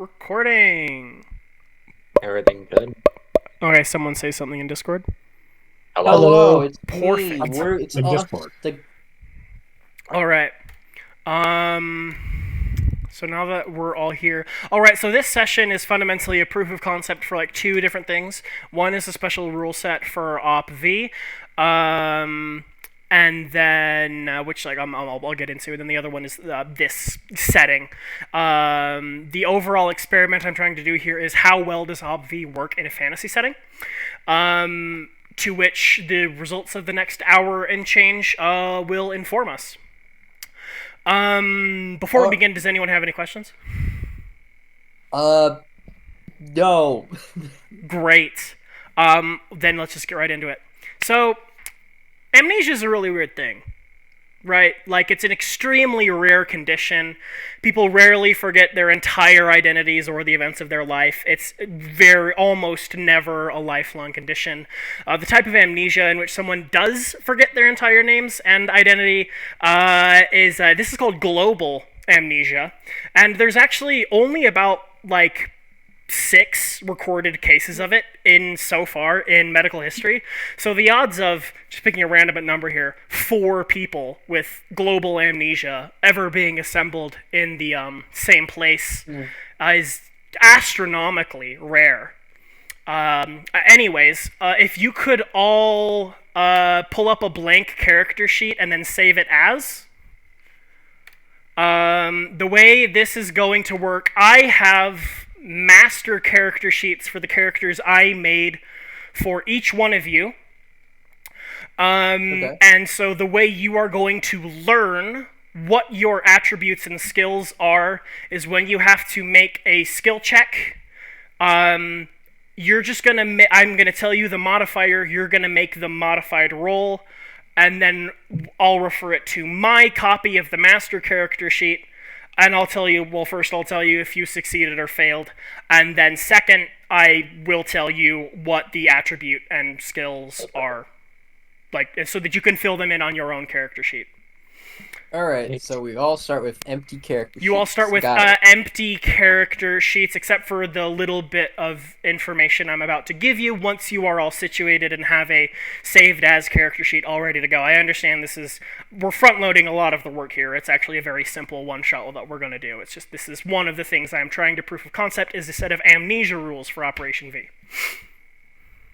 Recording. Everything good? Okay, someone say something in Discord. Hello? Hello, Hello. it's me. Perfect. It's In us. Discord. All right. Um. So now that we're all here, all right. So this session is fundamentally a proof of concept for like two different things. One is a special rule set for Op V, and then which like I'll get into. And then the other one is this setting. The overall experiment I'm trying to do here is how well does Op V work in a fantasy setting. To which the results of the next hour and change will inform us. Before we begin, does anyone have any questions? Uh, no. Great. Then let's just get right into it. So, amnesia is a really weird thing, right? Like, it's an extremely rare condition. People rarely forget their entire identities or the events of their life. It's almost never a lifelong condition. The type of amnesia in which someone does forget their entire names and identity this is called global amnesia. And there's actually only about, like, 6 recorded cases of it so far in medical history. So the odds of, just picking a random number here, 4 people with global amnesia ever being assembled in the same place is astronomically rare. Anyways, if you could all pull up a blank character sheet and then save it as. The way this is going to work, I have master character sheets for the characters I made for each one of you. Okay. And so the way you are going to learn what your attributes and skills are is when you have to make a skill check. You're just gonna. I'm gonna tell you the modifier. You're gonna make the modified roll, and then I'll refer it to my copy of the master character sheet. And I'll tell you, well, first I'll tell you if you succeeded or failed. And then second, I will tell you what the attribute and skills are. Like, so that you can fill them in on your own character sheet. Alright, so we all start with empty character You all sheets. start with Got it. empty character sheets, except for the little bit of information I'm about to give you once you are all situated and have a saved as character sheet all ready to go. I understand we're front-loading a lot of the work here. It's actually a very simple one-shot that we're going to do. It's just, this is one of the things I'm trying to proof of concept is a set of amnesia rules for Operation V.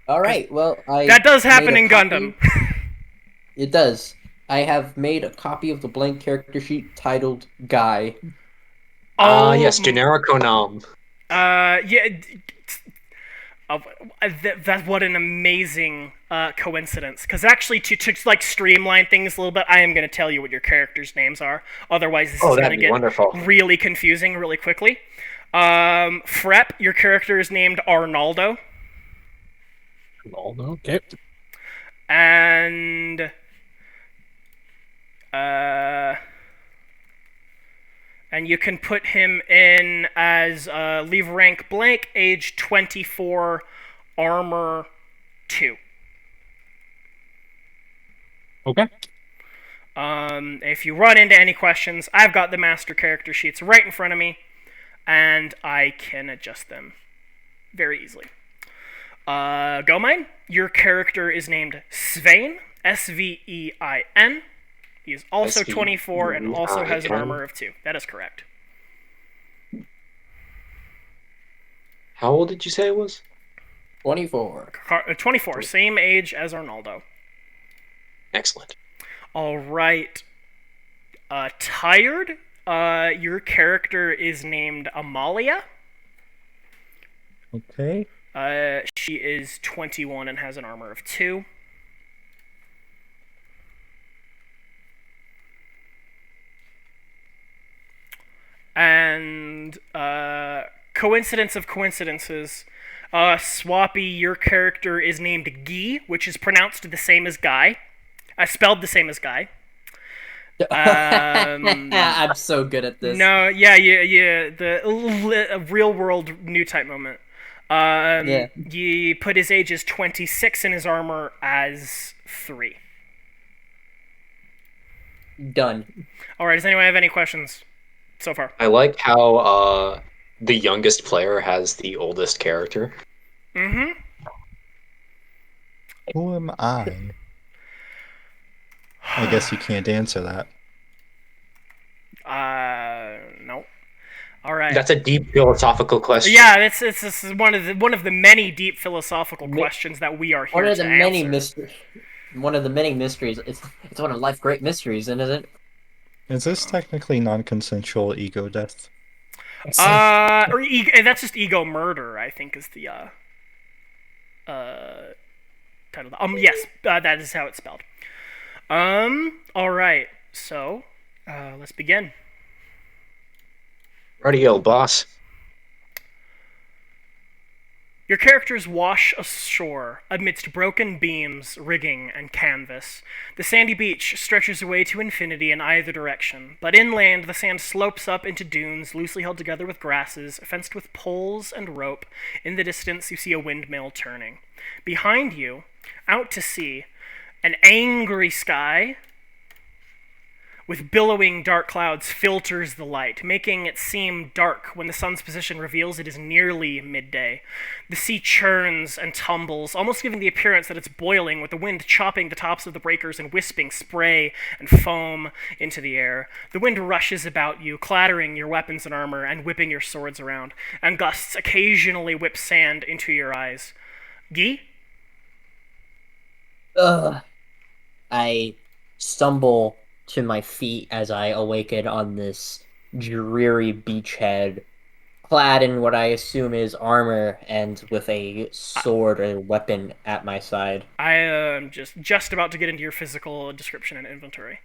Alright, well, That does happen made in a copy. Gundam. It does. I have made a copy of the blank character sheet titled Guy. Yes, Genericonum. Yeah. That's what an amazing coincidence. Because actually, to like streamline things a little bit, I am going to tell you what your characters' names are. Otherwise, this is going to That'd be get wonderful. really confusing really quickly. Frep, your character is named Arnaldo. Okay. And you can put him in as leave rank blank, age 24, armor 2. Okay. If you run into any questions, I've got the master character sheets right in front of me, and I can adjust them very easily. Gomine, your character is named Svein, Svein. He is also 24 and also has an armor of 2. That is correct. How old did you say it was? 24. 24, same age as Arnaldo. Excellent. All right. Tired, your character is named Amalia. Okay. She is 21 and has an armor of 2. And coincidence of coincidences, Swappy, your character is named Guy, which is pronounced the same as Guy. Spelled the same as Guy. I'm so good at this. No, yeah, the real world new type moment. Yeah. He put his age as 26 and his armor as 3. Done. Alright, does anyone have any questions so far? I like how the youngest player has the oldest character? Mm-hmm. Who am I? I guess you can't answer that. No. All right. That's a deep philosophical question. Yeah, it's this is one of the many deep philosophical Mi- questions that we are One here of the to many answer. mysteries. One of the many mysteries. It's one of life's great mysteries, isn't it? Is this technically non-consensual ego death? That's just ego murder. I think is the uh title. Yes, that is how it's spelled. All right. So, let's begin. Radio boss. Your characters wash ashore amidst broken beams, rigging, and canvas. The sandy beach stretches away to infinity in either direction, but inland the sand slopes up into dunes loosely held together with grasses, fenced with poles and rope. In the distance, you see a windmill turning. Behind you, out to sea, an angry sky with billowing dark clouds filters the light, making it seem dark when the sun's position reveals it is nearly midday. The sea churns and tumbles, almost giving the appearance that it's boiling, with the wind chopping the tops of the breakers and wisping spray and foam into the air. The wind rushes about you, clattering your weapons and armor and whipping your swords around, and gusts occasionally whip sand into your eyes. Guy? Ugh. I stumble to my feet as I awaken on this dreary beachhead, clad in what I assume is armor and with a sword or weapon at my side. I am just about to get into your physical description and inventory.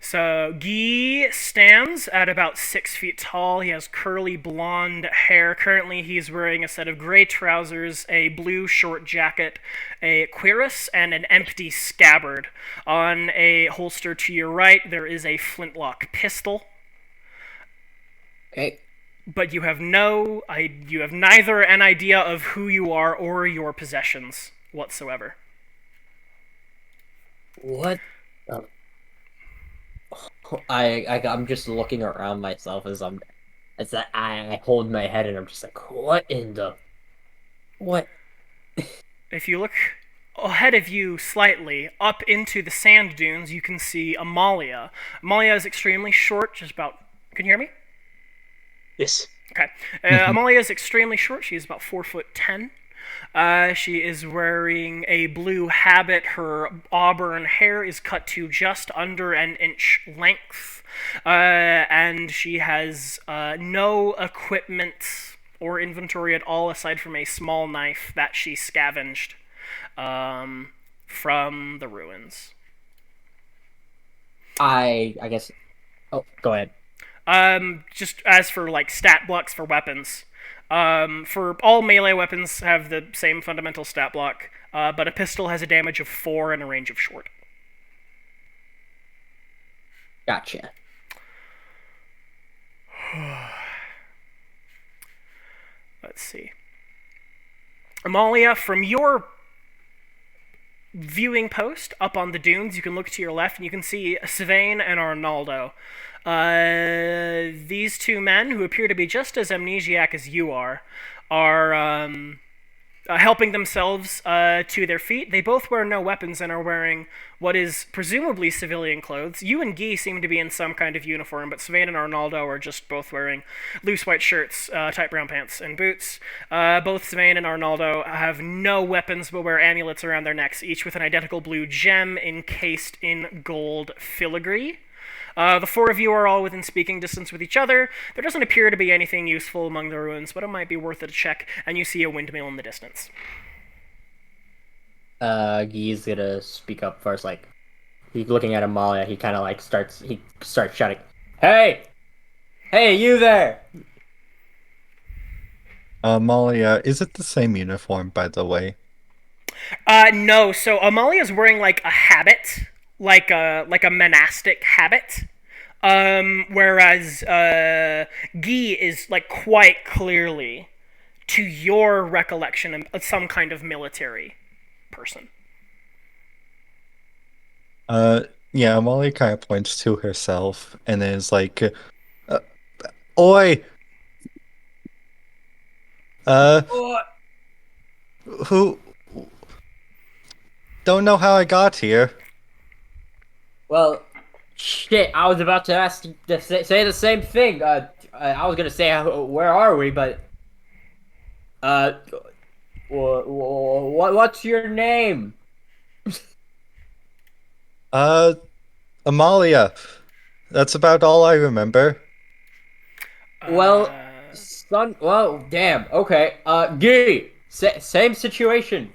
So Guy stands at about 6 feet tall. He has curly blonde hair. Currently, he's wearing a set of gray trousers, a blue short jacket, a cuirass, and an empty scabbard. On a holster to your right, there is a flintlock pistol. Okay. But you have neither an idea of who you are or your possessions whatsoever. What? the- I'm just looking around myself I hold my head and I'm just like, what in the what? If you look ahead of you slightly, up into the sand dunes, you can see Amalia. Amalia is extremely short, just about. Can you hear me? Yes. Okay. Amalia is extremely short. She is about 4'10". She is wearing a blue habit. Her auburn hair is cut to just under an inch length. And she has no equipment or inventory at all aside from a small knife that she scavenged from the ruins. I guess. Oh, go ahead. Just as for like stat blocks for weapons, for all melee weapons have the same fundamental stat block, but a pistol has a damage of 4 and a range of short. Gotcha. Let's see. Amalia, from your viewing post up on the dunes, you can look to your left and you can see Svain and Arnaldo. These two men, who appear to be just as amnesiac as you are helping themselves to their feet. They both wear no weapons and are wearing what is presumably civilian clothes. You and Guy seem to be in some kind of uniform, but Svain and Arnaldo are just both wearing loose white shirts, tight brown pants, and boots. Both Svain and Arnaldo have no weapons but wear amulets around their necks, each with an identical blue gem encased in gold filigree. The four of you are all within speaking distance with each other. There doesn't appear to be anything useful among the ruins, but it might be worth it a check, and you see a windmill in the distance. Guy's gonna speak up first. Like, he's looking at Amalia. He kind of like starts shouting, "Hey, hey, you there!" Malia, is it the same uniform, by the way? No. So Amalia's wearing like a habit, like a monastic habit. Whereas Guy is like quite clearly, to your recollection, some kind of military person. Yeah, Malia kind of points to herself and then is like, "Oi, Uh, What? who? Don't know how I got here. Well, shit, I was about to ask to say the same thing. I was gonna say, where are we? But uh, what's your name? Uh, Amalia. That's about all I remember. Well, son. Well, damn. Okay. Gee, same situation.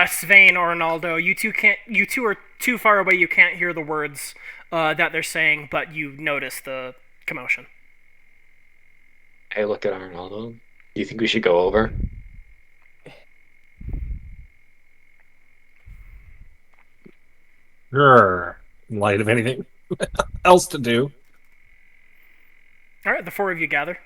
Svein or Ronaldo, you two can't. You two are too far away. You can't hear the words that they're saying, but you notice the commotion. I look at Arnaldo. Do you think we should go over? Sure. In light of anything else to do. All right, the four of you gather.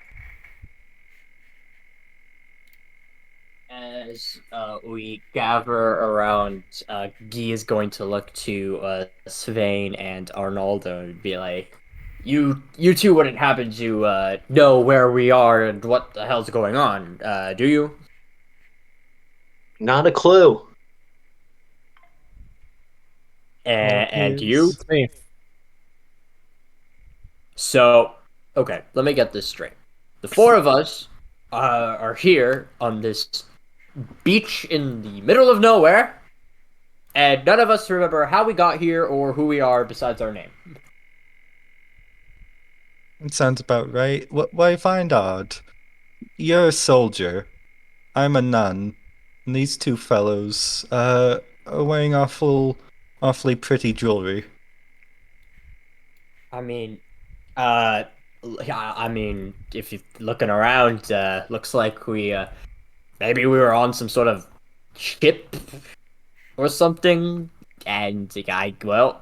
As we gather around, Guy is going to look to Svein and Arnaldo and be like, "You two wouldn't happen to know where we are and what the hell's going on, do you?" Not a clue. And you? It's me. So, okay, let me get this straight. The four of us are here on this beach in the middle of nowhere, and none of us remember how we got here or who we are besides our name. It sounds about right. What I find odd. You're a soldier. I'm a nun. And these two fellows, are wearing awfully pretty jewelry. I mean, yeah, I mean, if you're looking around, looks like maybe we were on some sort of ship or something, and well,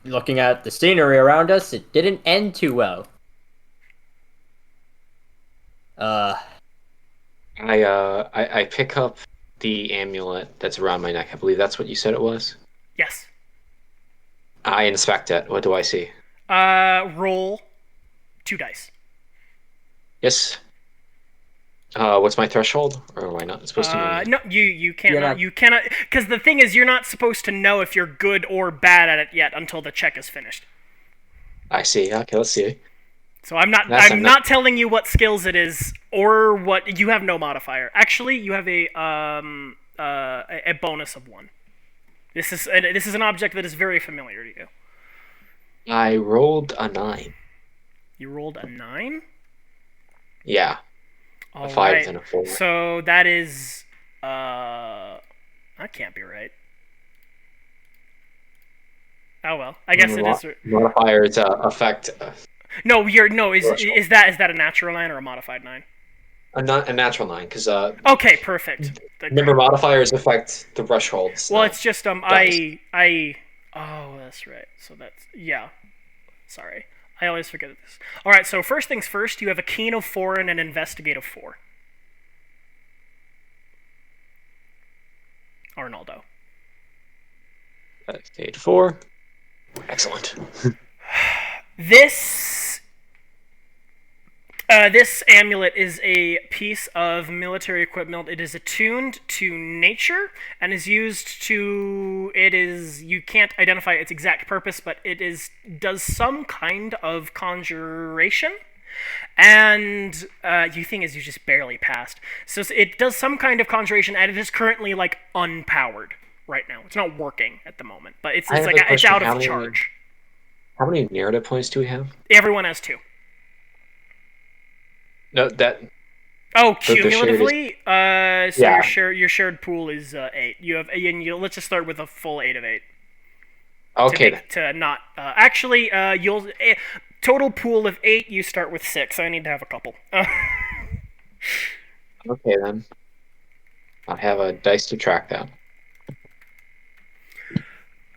looking at the scenery around us, it didn't end too well. Uh, I pick up the amulet that's around my neck. I believe that's what you said it was. Yes. I inspect it. What do I see? Roll 2 dice. Yes. What's my threshold? Or am I not supposed to know that? No, you cannot. You're not- You cannot, because the thing is, you're not supposed to know if you're good or bad at it yet until the check is finished. I see. Okay, let's see. So I'm not. That's I'm enough. not telling you what skills it is or what. You have no modifier. Actually, you have a bonus of 1. This is an object that is very familiar to you. I rolled a 9. You rolled a 9. Yeah. All 5 right. and a 4. So that is that can't be right. Oh well, I guess it is. Modifiers affect No, is Threshold. is that a natural 9 or a modified 9? a natural 9 because Okay, perfect. remember modifiers affect the thresholds. Well, not it's just dice. oh, that's right. So that's yeah. Sorry, I always forget this. All right, so first things first, you have a keen of 4 and an investigate of 4. Arnaldo. Stage 4. Excellent. This amulet is a piece of military equipment. It is attuned to nature and is used to. It is. You can't identify its exact purpose, but does some kind of conjuration. And you think is you just barely passed. So it does some kind of conjuration, and it is currently like unpowered right now. It's not working at the moment, but it's I have like a it's question. out How of many- charge. How many narrative points do we have? Everyone has 2. No, that Oh, the shared is- cumulatively, so Yeah. your shared pool is 8. You have, and let's just start with a full 8 of 8. okay. To not actually, you'll total pool of 8. You start with 6. I need to have a couple. Okay then. I have a dice to track that.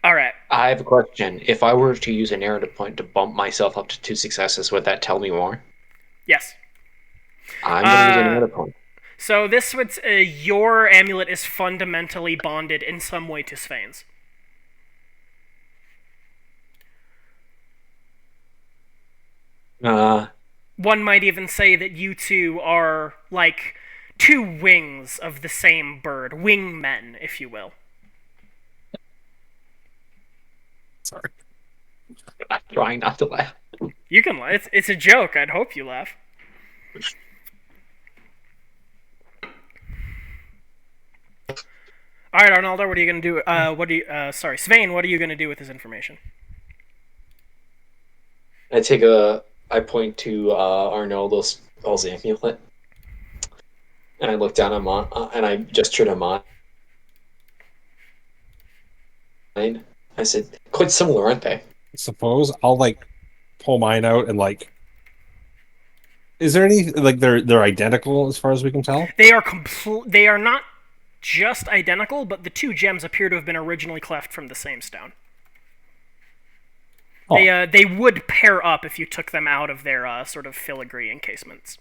All right. I have a question. If I were to use a narrative point to bump myself up to 2 successes, would that tell me more? Yes. I'm gonna use a narrative point. So this would your amulet is fundamentally bonded in some way to Svein's. Uh, One might even say that you two are like two wings of the same bird, wingmen, if you will. Sorry. I'm trying not to laugh. You can laugh. It's a joke. I'd hope you laugh. All right, Arnaldo, what are you gonna do? Sorry, Svein, what are you gonna do with this information? I point to Arnoldo's amulet, and I look down at mine, and I gesture to mine. I said, quite similar, aren't they? Suppose I'll like pull mine out and like. Is there any like they're identical as far as we can tell? They are They are not just identical, but the two gems appear to have been originally cleft from the same stone. Oh. They would pair up if you took them out of their sort of filigree encasements.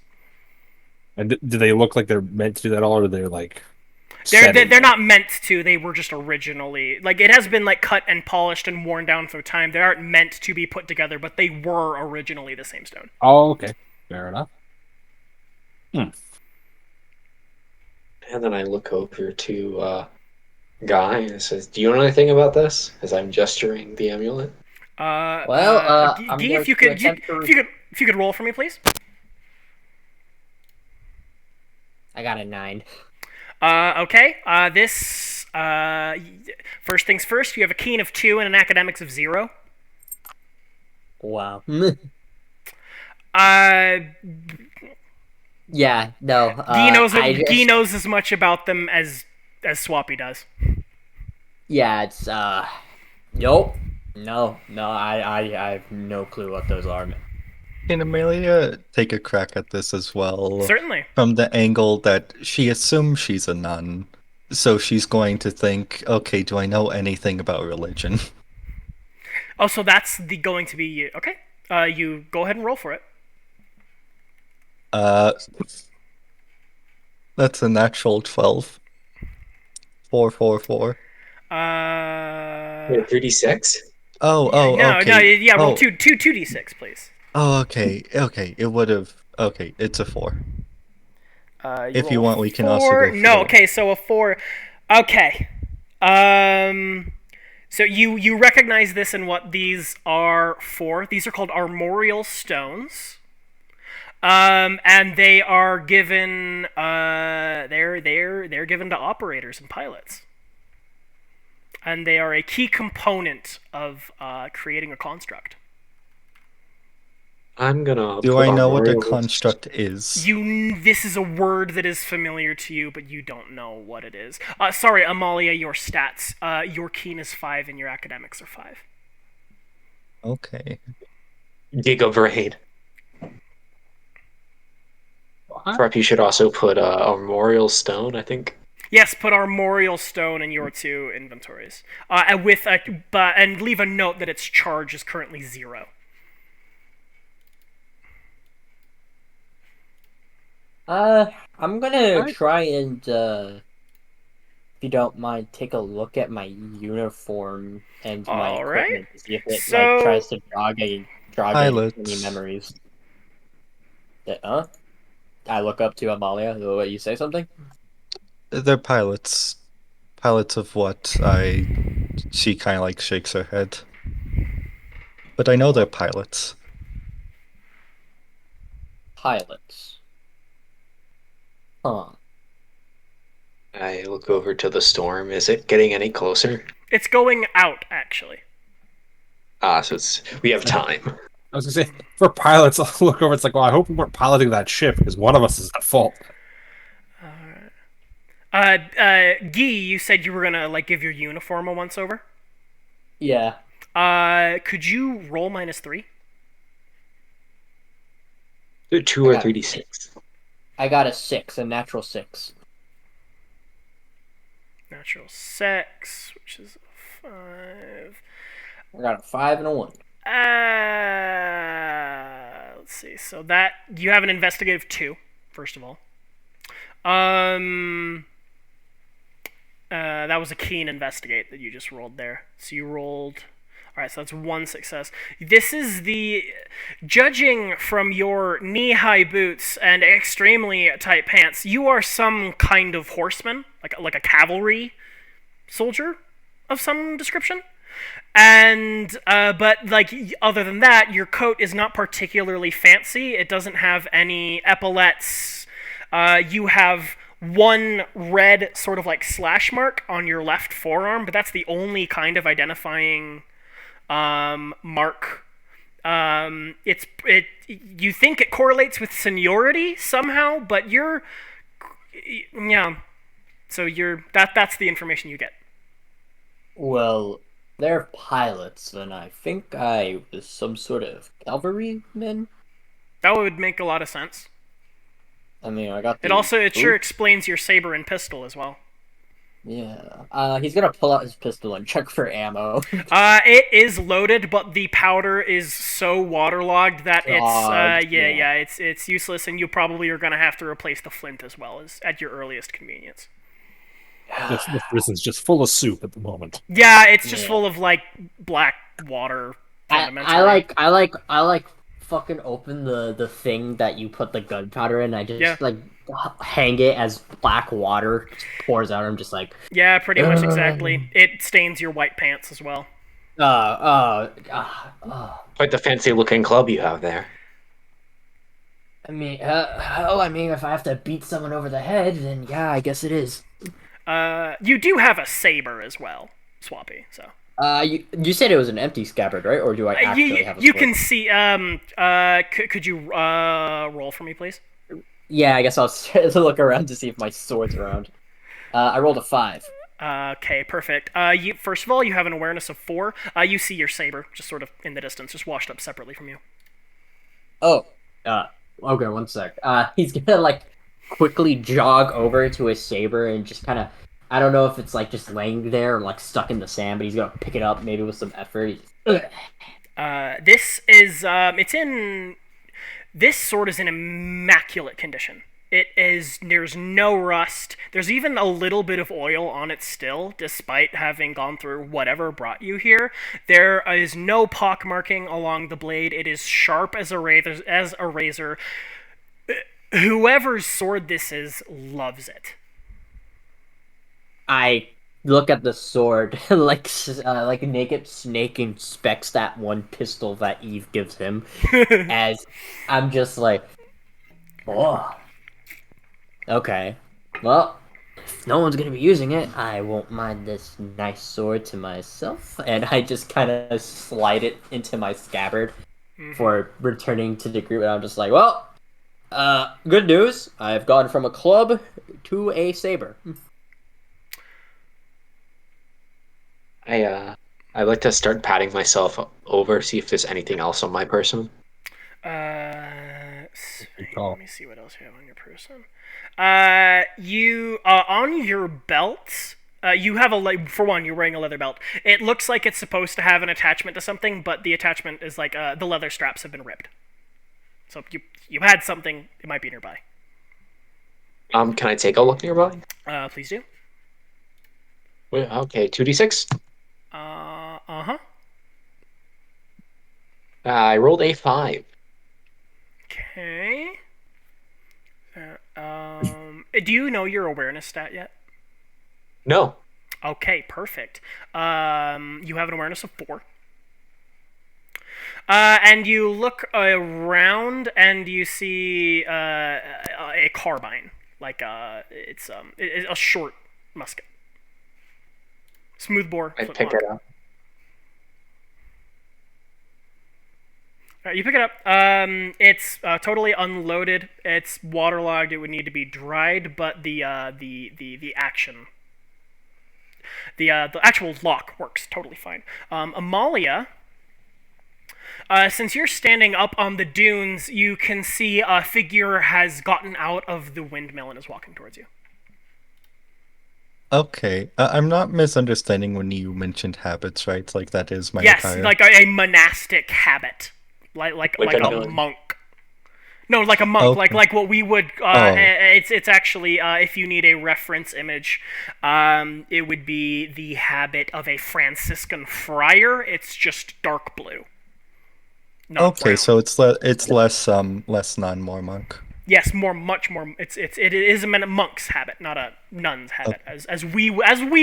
And do they look like they're meant to do that all, or they're like? They're not meant to. They were just originally like it has been like cut and polished and worn down through time. They aren't meant to be put together, but they were originally the same stone. Oh, okay, fair enough. And then I look over to Guy and says, "Do you know anything about this?" As I'm gesturing the amulet. I'm Guy, going to attempt to... if you could roll for me, please. I got a 9. Okay. First things first. You have a keen of 2 and an academics of 0. Wow. Guy Yeah, no. Guy knows as much about them as Swappy does. Yeah, it's nope. No, I have no clue what those are. Can Amelia take a crack at this as well? Certainly. From the angle that she assumes she's a nun. So she's going to think, okay, do I know anything about religion? Oh, so that's going to be okay. You go ahead and roll for it. That's a natural 12. 4, 4, 4. 3d6. Okay. Roll 2d6, please. Oh, okay. It would have. Okay, it's a 4. If you want, we can also go for No, okay, so a 4. Okay. So you recognize this and what these are for. These are called armorial stones. And they are given they're given to operators and pilots. And they are a key component of creating a construct. I'm gonna. Do I know what a construct is? This is a word that is familiar to you, but you don't know what it is. Sorry, Amalia, your stats. Your keen is 5 and your academics are 5. Okay. Gigabraid. Perhaps you should also put armorial stone, I think. Yes, put armorial stone in your 2 inventories. And leave a note that its charge is currently 0. I'm gonna try and, if you don't mind, take a look at my uniform and my equipment to see if it tries to jog any memories. I look up to Amalia. What, you say something? They're pilots. Pilots of what? She kind of like shakes her head. But I know they're pilots. Pilots. Huh. I look over to the storm. Is it getting any closer? It's going out, actually. So we have time. I was gonna say, for pilots, I'll look over. It's like, well, I hope we weren't piloting that ship because one of us is at fault. Guy, you said you were gonna give your uniform a once over. Yeah. Could you roll -3? 2 or 3d6. I got a 6, a natural 6. Natural 6, which is a 5. I got a 5 and a 1. Let's see. So that you have an investigative 2, first of all. That was a keen investigate that you just rolled there. So you rolled. Alright, so that's one success. This is judging from your knee-high boots and extremely tight pants, you are some kind of horseman, like a cavalry soldier of some description. And, but, other than that, your coat is not particularly fancy. It doesn't have any epaulets. You have one red sort of slash mark on your left forearm, but that's the only kind of identifying mark. You think it correlates with seniority somehow, but so that's the information you get. Well, they're pilots, and I think I was some sort of cavalryman. That would make a lot of sense. I mean, I got It sure explains your saber and pistol as well. Yeah. He's gonna pull out his pistol and check for ammo. It is loaded, but the powder is so waterlogged that it's useless, and you probably are gonna have to replace the flint as well as at your earliest convenience. The prison's just full of soup at the moment. Yeah, it's just full of black water. I like fucking open the thing that you put the gunpowder in. I just hang it as black water just pours out. I'm just like, yeah, pretty much exactly. It stains your white pants as well. Quite the fancy looking club you have there. I mean, if I have to beat someone over the head, then yeah, I guess it is. You do have a saber as well, Swampy. So. You said it was an empty scabbard, right? Or do I actually have a sword? You can see. Could you roll for me, please? Yeah, I guess I'll look around to see if my sword's around. I rolled a 5. Okay, perfect. First of all, you have an awareness of 4. You see your saber just sort of in the distance, just washed up separately from you. Oh, okay, one sec. He's gonna quickly jog over to his saber and just kind of. I don't know if it's just laying there or stuck in the sand, but he's gonna pick it up maybe with some effort. This sword is in immaculate condition. There's no rust. There's even a little bit of oil on it still, despite having gone through whatever brought you here. There is no pockmarking along the blade. It is sharp as a razor. Whoever's sword this is loves it. I look at the sword like a naked snake inspects that one pistol that Eve gives him, as I'm just like, oh, okay. Well, if no one's gonna be using it, I won't mind this nice sword to myself, and I just kind of slide it into my scabbard for returning to the group, and I'm just like, well, good news, I've gone from a club to a saber. I like to start patting myself over, see if there's anything else on my person. Let me see what else you have on your person. You on your belt. You have for one, you're wearing a leather belt. It looks like it's supposed to have an attachment to something, but the attachment is the leather straps have been ripped. So you had something. It might be nearby. Can I take a look nearby? Please do. Wait, okay, 2d6. I rolled a 5. Okay. Do you know your awareness stat yet? No. Okay, perfect. You have an awareness of 4. And you look around and you see a carbine. It's a short musket. Smoothbore. I pick it up. You pick it up. It's totally unloaded. It's waterlogged. It would need to be dried, but the actual lock works totally fine. Amalia, since you're standing up on the dunes, you can see a figure has gotten out of the windmill and is walking towards you. Okay, I'm not misunderstanding when you mentioned habits, right? That is my yes, attire. like a monastic habit, like a nun. monk. No, like a monk, Okay. like what we would. It's actually if you need a reference image, it would be the habit of a Franciscan friar. It's just dark blue, not Okay, brown. so it's less nun, more monk. Yes, much more. It is a monk's habit, not a nun's habit, as we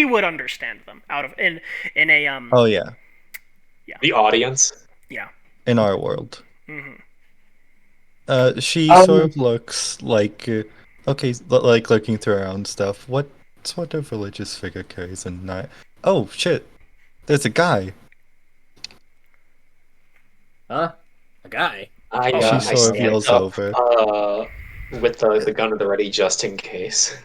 would understand them out of in a Oh yeah, The audience. yeah. in our world. Hmm. She sort of looks like okay, like looking through her own stuff. What sort of religious figure carries a knife? Oh shit! There's a guy. Huh? A guy? I Oh, She I sort of stand yells up over. with the gun at the ready just in case.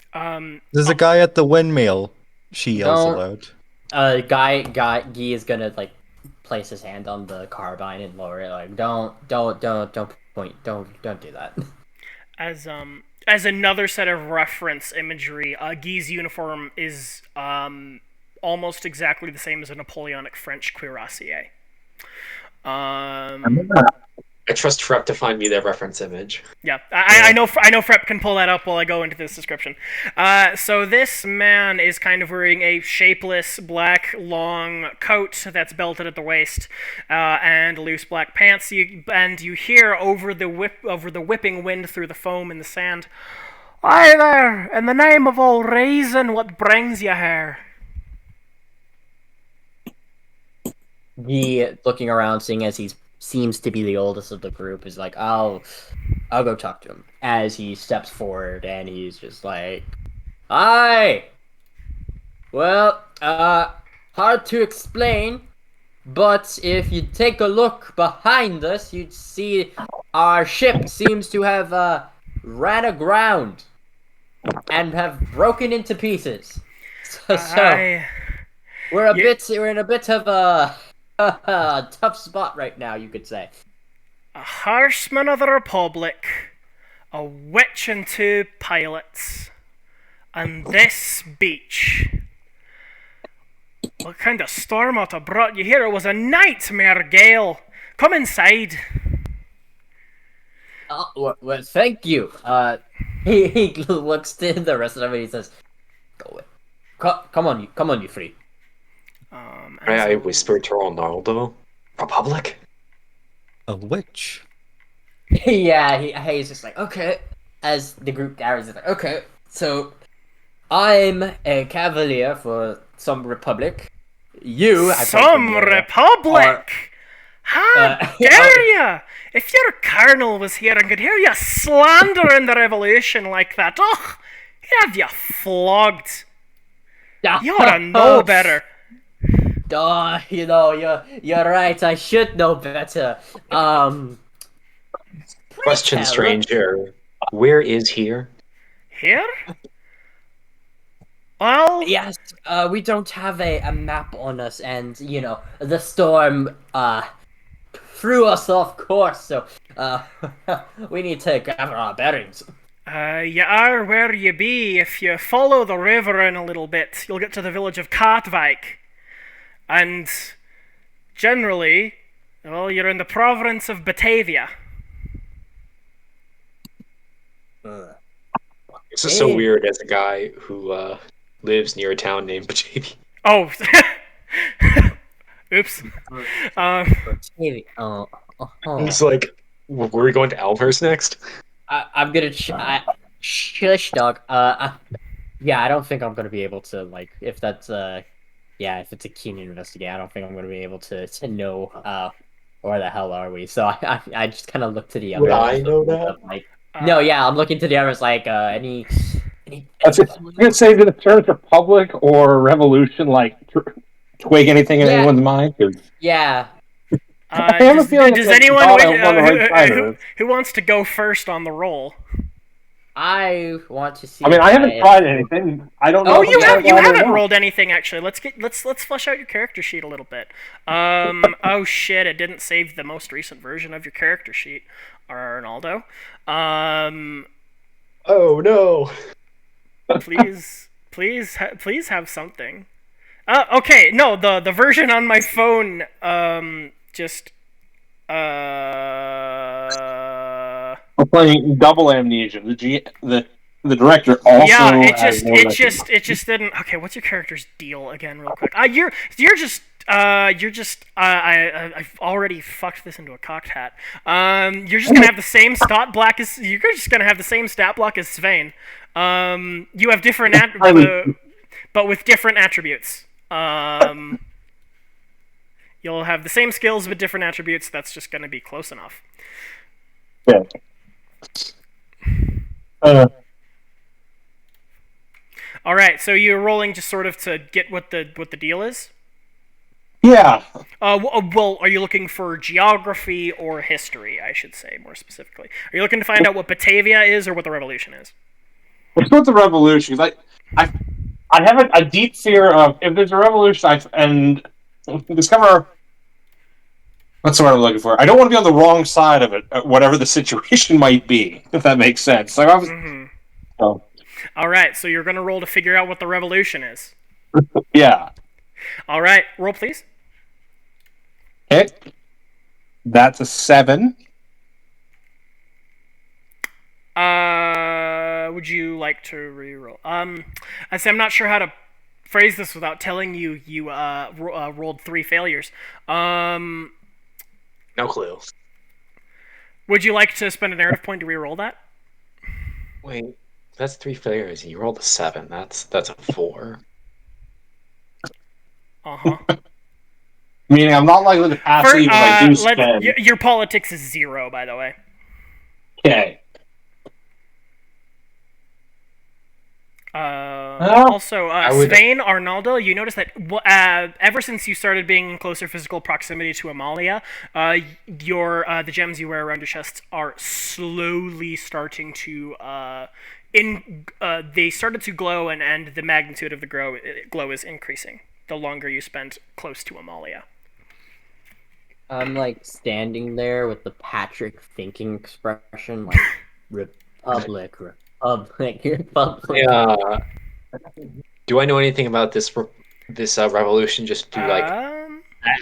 There's a guy at the windmill. She yells Don't. aloud. Guy is gonna like place his hand on the carbine and lower it. Like, don't point, don't do that. As another set of reference imagery, Guy's uniform is almost exactly the same as a Napoleonic French cuirassier. I trust Trep to find me that reference image. Yeah, I know Frep can pull that up while I go into this description. So this man is kind of wearing a shapeless black long coat that's belted at the waist, and loose black pants. And you hear over the whipping wind through the foam and the sand. Hi there! In the name of all reason, what brings you here? He looking around, seeing as he seems to be the oldest of the group, is like, I'll go talk to him. As he steps forward, and he's just like, "Hi. Well, hard to explain, but if you take a look behind us, you'd see our ship seems to have ran aground and have broken into pieces. So we're in a bit of a tough spot right now, you could say. A horseman of the Republic, a witch and 2 pilots, and this beach. What kind of storm ought to brought you here? It was a nightmare gale. Come inside. Well, thank you. He looks to the rest of them and he says, "Go away. Come on, you three." I whispered to Ronaldo, Republic? A witch. Yeah, he's just like, okay. As the group gathers, he's like, okay, so I'm a cavalier for some republic. You, some republic. How dare ya! If your colonel was here and could hear you slandering the revolution like that, he'd have you flogged. You ought to know better. You're right. I should know better. Question, stranger. Where is here? Here? Well, yes. We don't have a map on us, and the storm threw us off course. So we need to gather our bearings. You are where you be. If you follow the river in a little bit, you'll get to the village of Katwijk. And generally, well, you're in the province of Batavia. This is so weird as a guy who lives near a town named Batavia. Oh. Oops. He's like, were we going to Elmhurst next? I'm gonna shush, dog. Yeah, I don't think I'm gonna be able to, like, if that's if it's a keen investigate, I don't think I'm gonna be able to know where the hell are we. So I just kind of look to the others. Would I know that? Like, no, yeah, I'm looking to the others. Like, any. That's it. You could say to the Church Republic or Revolution, like twig anything in anyone's mind. Yeah. Does anyone who wants to go first on the roll? I want to see. I mean, I haven't tried anything. I don't know. Oh, you haven't rolled anything actually. Let's flesh out your character sheet a little bit. Oh shit! It didn't save the most recent version of your character sheet, Arnaldo. Oh no! Please have something. Okay, no, the version on my phone just playing double amnesia. The director also Yeah, has more than it just didn't. Okay, what's your character's deal again, real quick? I've already fucked this into a cocked hat. You're just gonna have the same stat block as you're just gonna have the same stat block as Svein. You have different but with different attributes. You'll have the same skills but different attributes. That's just gonna be close enough. Yeah. All right, so you're rolling just sort of to get what the deal is. Yeah. Well, are you looking for geography or history? I should say more specifically. Are you looking to find out what Batavia is or what the revolution is? Let's go with the revolution. I have a deep fear of if there's a revolution and discover. What's the word I'm looking for? I don't want to be on the wrong side of it, whatever the situation might be. If that makes sense. Like I was. Oh. All right, so you're gonna roll to figure out what the revolution is. Yeah. All right, roll please. Okay. That's a 7. Would you like to re-roll? I say I'm not sure how to phrase this without telling you rolled 3 failures. No clue. Would you like to spend a narrative point to re-roll that? Wait, that's 3 failures. You rolled a 7. That's a 4. Uh-huh. Meaning I'm not likely to pass even if I do spend. Your politics is 0, by the way. Okay. Also, Svein, Arnaldo, you notice that ever since you started being in closer physical proximity to Amalia, the gems you wear around your chest are slowly starting to they started to glow, and the magnitude of the glow is increasing the longer you spend close to Amalia. I'm like standing there with the Patrick thinking expression, like Republic. Yeah. Do I know anything about this revolution? Just do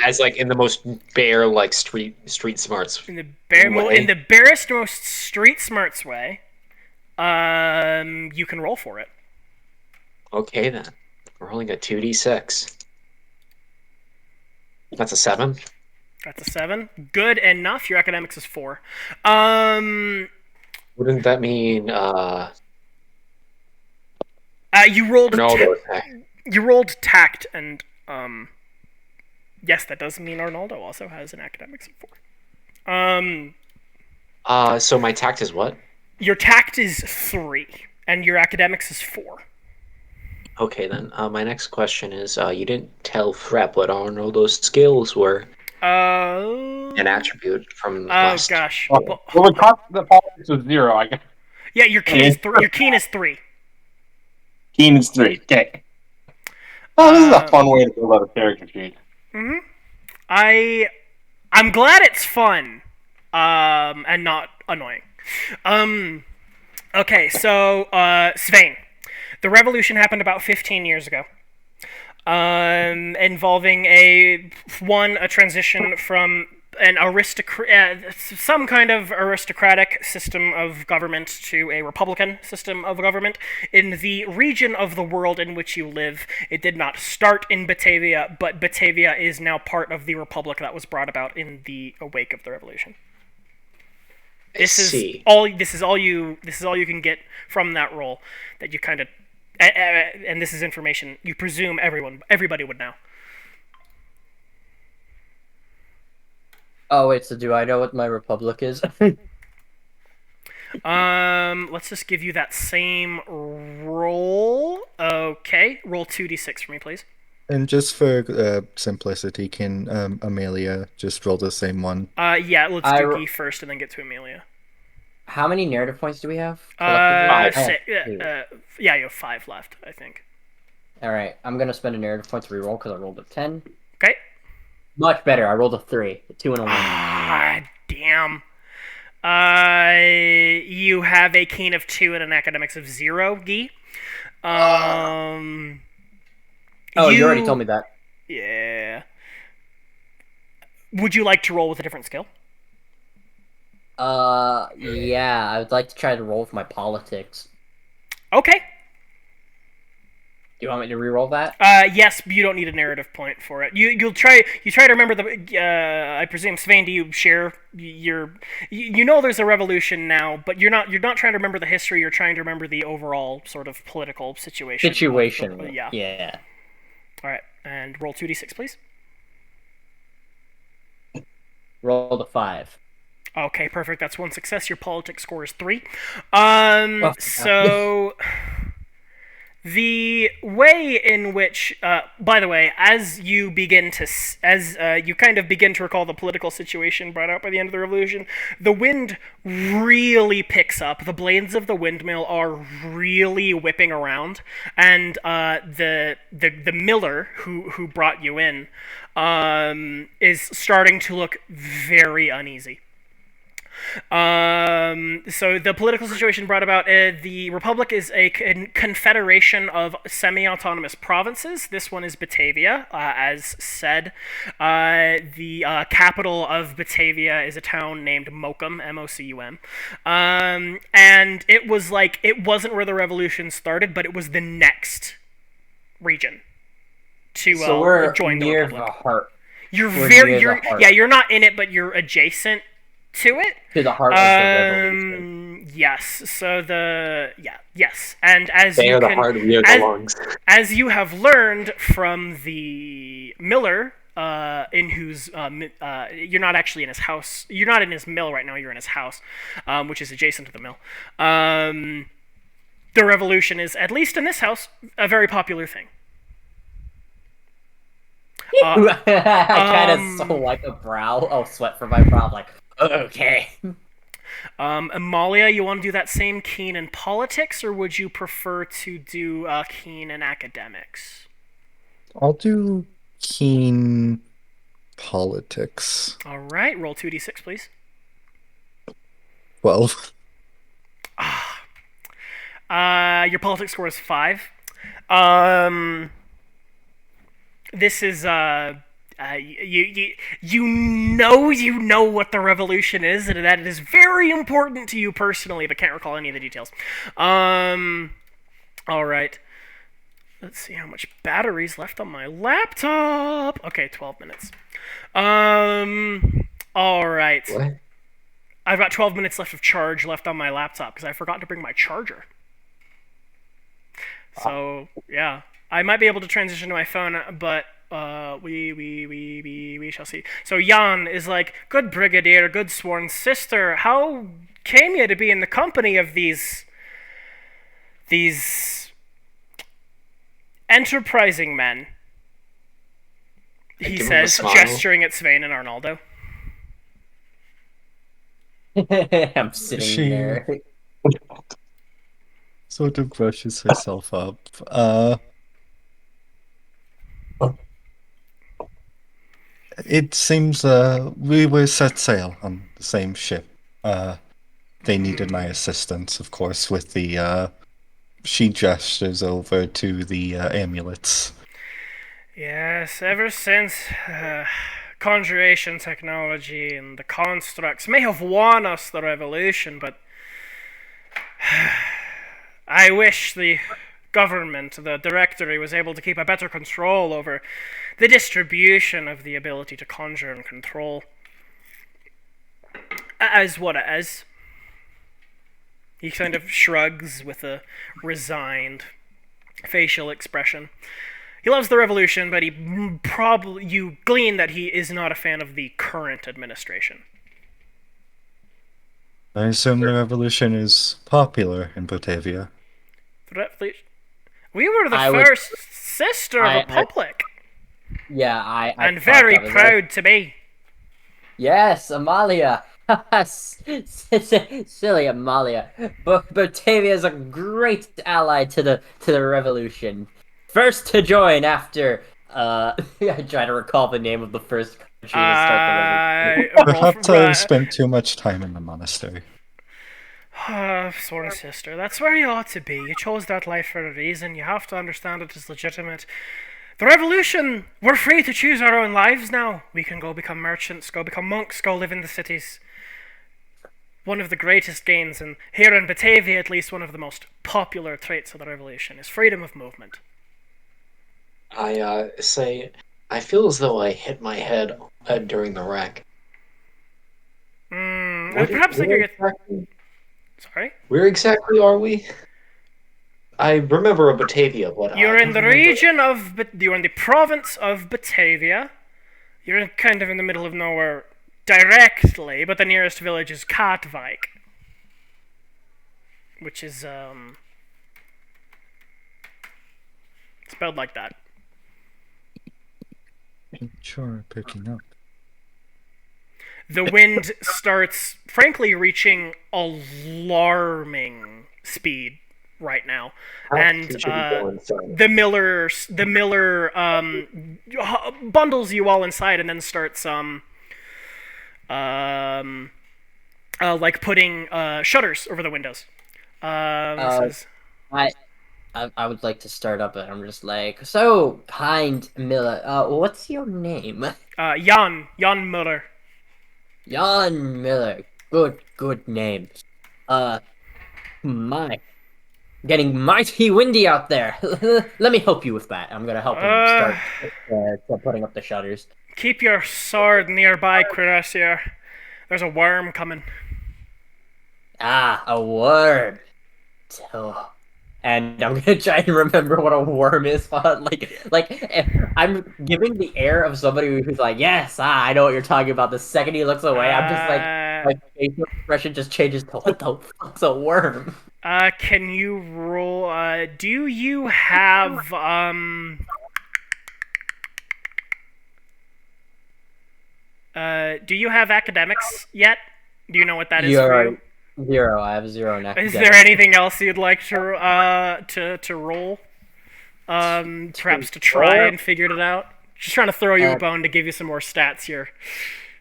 as like in the most bare like street smarts. In the barest, most street smarts way. You can roll for it. Okay then. We're rolling a 2d6. That's a 7. That's a 7. Good enough. Your academics is 4. Wouldn't that mean you rolled Arnaldo you rolled tact, and yes, that does mean Arnaldo also has an academics of 4. So my tact is what? Your tact is 3, and your academics is 4. Okay then. My next question is, you didn't tell Frep what Arnaldo's skills were. An attribute from last. Oh gosh. Well, the politics was 0. I guess. Yeah, your keen is 3. Your keen is 3. Keen is 3. Okay. Oh, this is a fun way to build out a character sheet. Mm-hmm. I'm glad it's fun, and not annoying. Okay, so Svein, the revolution happened about 15 years ago. Involving a transition from an some kind of aristocratic system of government to a republican system of government in the region of the world in which you live. It did not start in Batavia, but Batavia is now part of the republic that was brought about in the wake of the revolution. This is all you can get from that role that you kind of. And this is information you presume everybody would know. Oh wait, so do I know what my republic is? Let's just give you that same roll. Okay, roll 2d6 for me, please. And just for simplicity, can Amelia just roll the same one? Yeah, let's do Guy first and then get to Amelia. How many narrative points do we have? 5. Yeah, you have 5 left, I think. Alright, I'm gonna spend a narrative point to reroll because I rolled a 10. Okay. Much better, I rolled a 3. A 2 and a 1. Ah, damn. You have a keen of 2 and an academics of 0, Guy. You already told me that. Yeah. Would you like to roll with a different skill? Yeah, I would like to try to roll with my politics. Okay. Do you want me to re-roll that? Yes, you don't need a narrative point for it. You try to remember the. I presume, Svein, do you share your? You know there's a revolution now, but you're not trying to remember the history. You're trying to remember the overall sort of political situation. Yeah. Yeah. All right, and roll 2d6, please. Roll the 5. Okay, perfect. That's one success. Your politics score is 3. So. The way in which, by the way, as you begin to, you kind of begin to recall the political situation brought out by the end of the revolution, the wind really picks up. The blades of the windmill are really whipping around, and the miller who brought you in, is starting to look very uneasy. So the political situation brought about, the Republic is a confederation of semi-autonomous provinces. This one is Batavia, as said. The capital of Batavia is a town named Mokum, M-O-C-U-M. And it wasn't where the revolution started, but it was the next region to So we're join the near Republic. the heart. You're not in it, but you're adjacent to it. To the heart of the revolution. Yes. So yes. And as they you are the can, heart, we are the lungs. as you have learned from the miller, in whose you're not actually in his house. You're not in his mill right now. You're in his house, which is adjacent to the mill. The revolution is, at least in this house, a very popular thing. I kind of so like a brow. Oh, sweat from my brow. Like, okay. Amalia, you want to do that same keen in politics, or would you prefer to do keen in academics? I'll do keen politics. All right, roll 2d6, please. 12. Your politics score is 5. This is you know what the revolution is, and that it is very important to you personally, but can't recall any of the details. All right. Let's see how much battery's left on my laptop. Okay, 12 minutes. All right. What? I've got 12 minutes left of charge left on my laptop because I forgot to bring my charger. So, yeah. I might be able to transition to my phone, but we shall see. So Jan is like, "Good brigadier, good sworn sister, how came you to be in the company of these enterprising men?" He says, gesturing at Svein and Arnaldo. I'm sitting there. Sort of brushes herself up. It seems we were set sail on the same ship. They needed my assistance, of course, with the she gestures over to the amulets. Yes, ever since conjuration technology and the constructs may have won us the revolution, but I wish the government, the directory, was able to keep a better control over the distribution of the ability to conjure and control. As what it is. He kind of shrugs with a resigned facial expression. He loves the revolution, but you glean that he is not a fan of the current administration. I assume the revolution is popular in Batavia. We were the first sister republic. And very proud to be. Yes, Amalia. Silly Amalia. Batavia is a great ally to the revolution. First to join after I try to recall the name of the first country to start the revolution. Perhaps I've spent too much time in the monastery. Sworn sister, that's where you ought to be. You chose that life for a reason. You have to understand it is legitimate. The revolution, we're free to choose our own lives now. We can go become merchants, go become monks, go live in the cities. one of the greatest gains, and here in Batavia, at least, one of the most popular traits of the revolution is freedom of movement. I say, I feel as though I hit my head during the wreck. Perhaps I could get... Sorry? Where exactly are we? I remember a Batavia, but you're in the region of... You're in the province of Batavia. You're kind of in the middle of nowhere directly, but the nearest village is Katwijk. Which is, spelled like that. Sure, picking up. The wind starts, frankly, reaching alarming speed right now, and the miller bundles you all inside and then starts like putting shutters over the windows. Says, I would like to start up, and I'm just like, so kind Miller. What's your name? Jan Miller. Jan Miller. Good name. My, getting mighty windy out there. Let me help you with that. I'm gonna help him start putting up the shutters. Keep your sword nearby, Cuirassier. There's a worm coming. Ah, a worm. And I'm gonna try and remember what a worm is. Like I'm giving the air of somebody who's like, yes, I know what you're talking about. The second he looks away, I'm just like, my facial expression just changes to what the fuck's a worm? Can you roll? Do you have do you have academics yet? Do you know what that is for you? 0. I have 0 in academics. Is there anything else you'd like to roll? Perhaps to try and figure it out? Just trying to throw you a bone to give you some more stats here.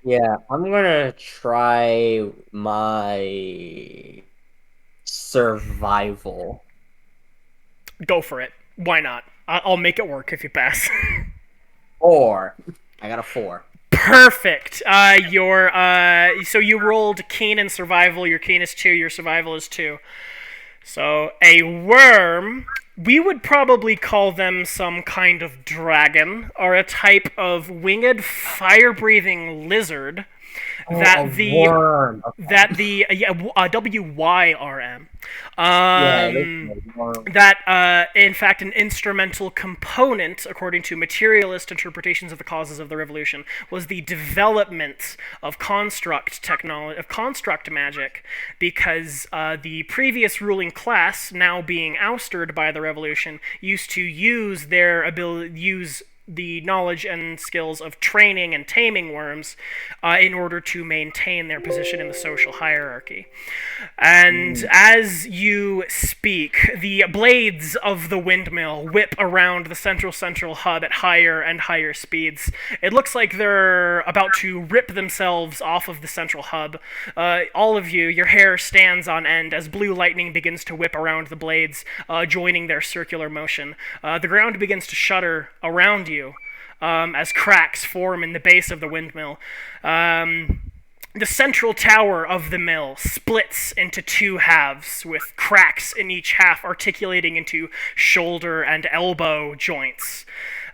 Yeah, I'm gonna try my survival. Go for it. Why not? I'll make it work if you pass. 4. I got a 4. Perfect. So you rolled keen in survival. Your keen is 2. Your survival is 2. So a worm, we would probably call them some kind of dragon, or a type of winged, fire-breathing lizard. WYRM. That, in fact, an instrumental component, according to materialist interpretations of the causes of the revolution, was the development of construct technology, of construct magic, because the previous ruling class, now being ousted by the revolution, used to use their the knowledge and skills of training and taming worms in order to maintain their position in the social hierarchy. And as you speak, the blades of the windmill whip around the central hub at higher and higher speeds. It looks like they're about to rip themselves off of the central hub. All of you, your hair stands on end as blue lightning begins to whip around the blades, joining their circular motion. The ground begins to shudder around you as cracks form in the base of the windmill. The central tower of the mill splits into 2 halves, with cracks in each half articulating into shoulder and elbow joints,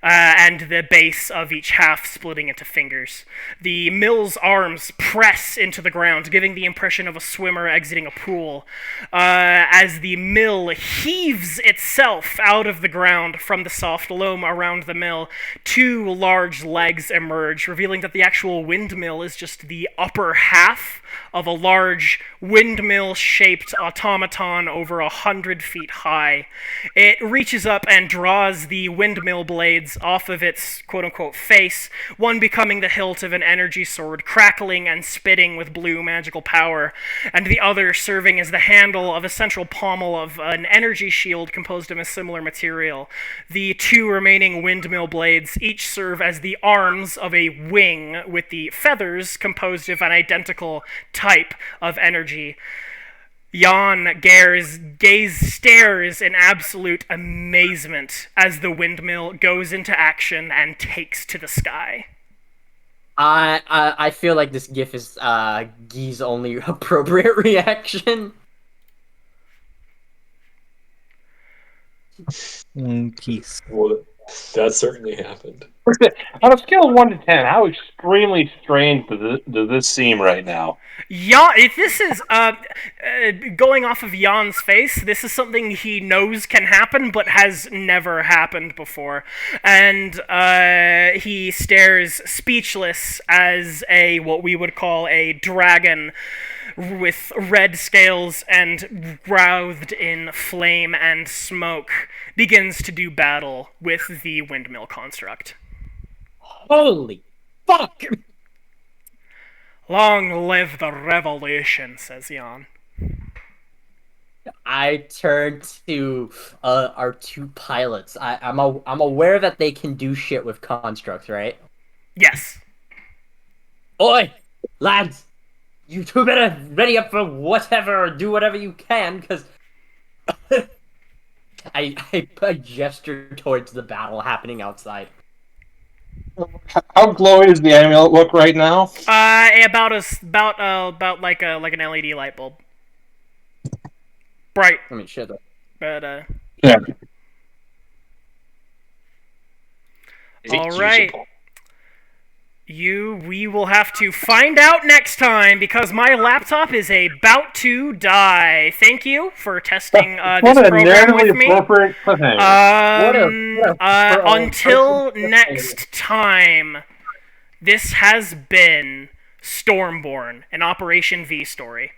and the base of each half splitting into fingers. The mill's arms press into the ground, giving the impression of a swimmer exiting a pool. As the mill heaves itself out of the ground from the soft loam around the mill, 2 large legs emerge, revealing that the actual windmill is just the upper half of a large windmill-shaped automaton over 100 feet high. It reaches up and draws the windmill blades off of its quote-unquote face, one becoming the hilt of an energy sword, crackling and spitting with blue magical power, and the other serving as the handle of a central pommel of an energy shield composed of a similar material. The 2 remaining windmill blades each serve as the arms of a wing, with the feathers composed of an identical type of energy. Jan stares in absolute amazement as the windmill goes into action and takes to the sky. I feel like this GIF is Gee's only appropriate reaction. Peace. Well, that certainly happened. On a scale of 1 to 10, how extremely strange does this seem right now? Yeah, if this is going off of Jan's face, this is something he knows can happen, but has never happened before, and he stares speechless as what we would call a dragon with red scales and wreathed in flame and smoke begins to do battle with the windmill construct. Holy fuck! Long live the revolution, says Jan. I turn to our two pilots. I'm aware that they can do shit with constructs, right? Yes. Oi, lads! You two better ready up for whatever or do whatever you can, because I gesture towards the battle happening outside. How glowy does the amulet look right now? About like an LED light bulb. Bright. I mean, shit. But Yeah. all right. We will have to find out next time because my laptop is about to die. Thank you for testing this program with me. Until next time, this has been Stormborn, an Operation V story.